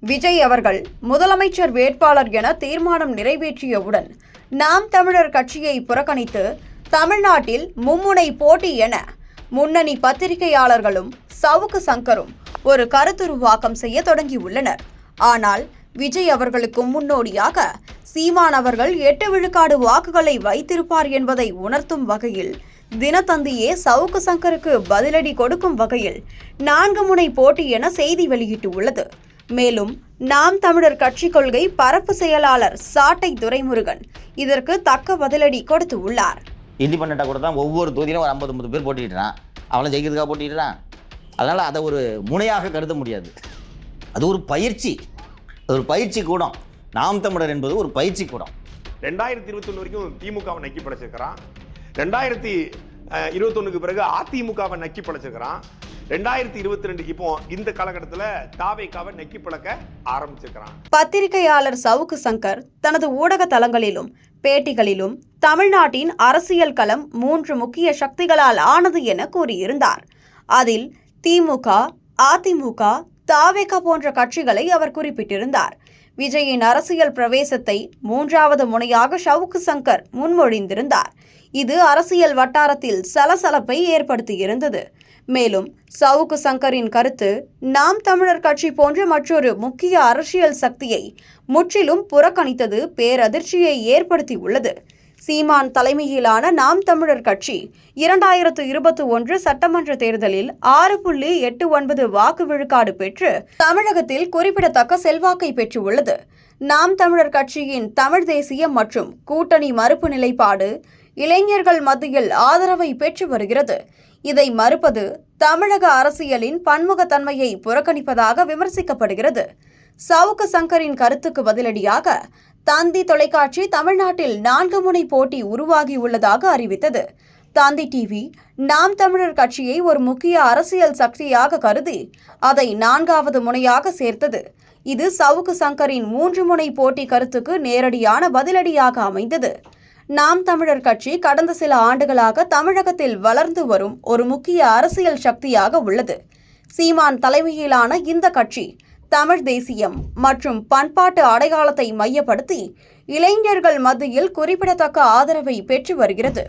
விஜய் அவர்கள் முதலமைச்சர் வேட்பாளர் என தீர்மானம் நிறைவேற்றியவுடன் நாம் தமிழர் கட்சியை புறக்கணித்து தமிழ்நாட்டில் மும்முனை போட்டி என முன்னணி பத்திரிகையாளர்களும் சவுக்கு சங்கரும் ஒரு கருத்துருவாக்கம் செய்ய தொடங்கியுள்ளனர். ஆனால் விஜய் அவர்களுக்கும் முன்னோடியாக சீமான் அவர்கள் 8 விழுக்காடு வாக்குகளை வைத்திருப்பார் என்பதை உணர்த்தும் வகையில் தினத்தந்தியே சவுக்கு சங்கருக்கு பதிலடி கொடுக்கும் வகையில் 4 முனை போட்டி என செய்தி வெளியிட்டுள்ளது. மேலும் நாம் தமிழர் கட்சி கொள்கை பரப்பு செயலாளர் சாட்டை துரைமுருகன் இதற்கு தக்க பதிலடி கொடுத்து உள்ளார். இண்டிபெண்டா கூட தான் ஒவ்வொரு தொகுதியிலும் ஒரு 50-50 பேர் போட்டிடுறான். அவனை ஜெயிக்கிறதுக்காக போட்டிடுறான். அதனால் அதை ஒரு முனையாக கருத முடியாது. அது ஒரு பயிற்சி, கூடம். நாம் தமிழர் என்பது ஒரு பயிற்சி கூடம். 2021 வரைக்கும் திமுகவை நக்கி படைச்சிருக்கிறான். 2021க்கு பிறகு அதிமுகவை நக்கி படைச்சிருக்கிறான். 2022க்கு இப்போ இந்த காலகட்டத்தில் தாவேகாவை நக்கி பழக்க ஆரம்பிச்சிருக்கிறான். பத்திரிகையாளர் சவுக்கு சங்கர் தனது ஊடக தளங்களிலும் பேட்டிகளிலும் தமிழ்நாட்டின் அரசியல் களம் 3 முக்கிய சக்திகளால் ஆனது என கூறியிருந்தார். அதில் திமுக, அதிமுக, தாவேகா போன்ற கட்சிகளை அவர் குறிப்பிட்டிருந்தார். விஜயின் அரசியல் பிரவேசத்தை 3வது முனையாக சவுக்கு சங்கர் முன்மொழிந்திருந்தார். இது அரசியல் வட்டாரத்தில் சலசலப்பை ஏற்படுத்தியிருந்தது. மேலும் சவுக்கு சங்கரின் கருத்து நாம் தமிழர் கட்சி போன்ற மற்றொரு முக்கிய அரசியல் சக்தியை முற்றிலும் புறக்கணித்தது பேரதிர்ச்சியை ஏற்படுத்தியுள்ளது. சீமான் தலைமையிலான நாம் தமிழர் கட்சி 2021 சட்டமன்ற தேர்தலில் 6.89 வாக்கு விழுக்காடு பெற்று தமிழகத்தில் குறிப்பிடத்தக்க செல்வாக்கை பெற்றுள்ளது. நாம் தமிழர் கட்சியின் தமிழ் தேசியம் மற்றும் கூட்டணி மறுப்பு நிலைப்பாடு இளைஞர்கள் மத்தியில் ஆதரவை பெற்று வருகிறது. இதை மறுப்பது தமிழக அரசியலின் பன்முகத்தன்மையை புறக்கணிப்பதாக விமர்சிக்கப்படுகிறது. சவுக்கு சங்கரின் கருத்துக்கு பதிலடியாக தந்தி தொலைக்காட்சி தமிழ்நாட்டில் 4 முனை போட்டி உருவாகியுள்ளதாக அறிவித்தது. தந்தி டிவி நாம் தமிழர் கட்சியை ஒரு முக்கிய அரசியல் சக்தியாக கருதி அதை 4வது முனையாக சேர்த்தது. இது சவுக்கு சங்கரின் 3 முனை போட்டி கருத்துக்கு நேரடியான பதிலடியாக அமைந்தது. நாம் தமிழர் கட்சி கடந்த சில ஆண்டுகளாக தமிழகத்தில் வளர்ந்து வரும் ஒரு முக்கிய அரசியல் சக்தியாக உள்ளது. சீமான் தலைமையிலான இந்த கட்சி தமிழ் தேசியம் மற்றும் பண்பாட்டு அடையாளத்தை மையப்படுத்தி இளைஞர்கள் மத்தியில் குறிப்பிடத்தக்க ஆதரவை பெற்று வருகிறது.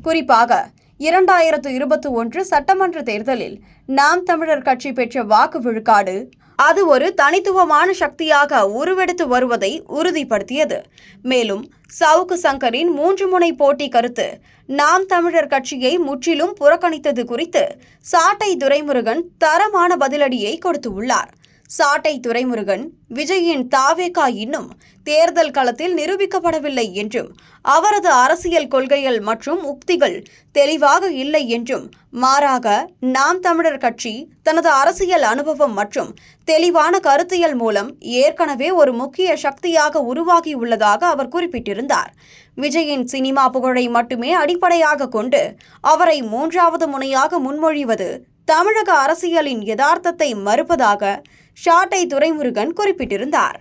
குறிப்பாக 2021 சட்டமன்ற தேர்தலில் நாம் தமிழர் கட்சி பெற்ற வாக்கு விழுக்காடு அது ஒரு தனித்துவமான சக்தியாக உருவெடுத்து வருவதை உறுதிப்படுத்தியது. மேலும் சவுக்கு சங்கரின் 3 முனை போட்டி கருத்து நாம் தமிழர் கட்சியை முற்றிலும் புறக்கணித்தது குறித்து சாட்டை துரைமுருகன் தரமான பதிலடியை கொடுத்துள்ளார். சாட்டை துரைமுருகன் விஜயின் தாவேகா இன்னும் தேர்தல் களத்தில் நிரூபிக்கப்படவில்லை என்றும் அவரது அரசியல் கொள்கைகள் மற்றும் உக்திகள் தெளிவாக இல்லை என்றும் மாறாக நாம் தமிழர் கட்சி தனது அரசியல் அனுபவம் மற்றும் தெளிவான கருத்தியல் மூலம் ஏற்கனவே ஒரு முக்கிய சக்தியாக உருவாகியுள்ளதாக அவர் குறிப்பிட்டிருந்தார். விஜயின் சினிமா புகழை மட்டுமே அடிப்படையாக கொண்டு அவரை 3வது முனையாக முன்மொழிவது தமிழக அரசியலின் யதார்த்தத்தை மறுப்பதாக சாட்டை துரைமுருகன் குறிப்பிட்டிருந்தார்.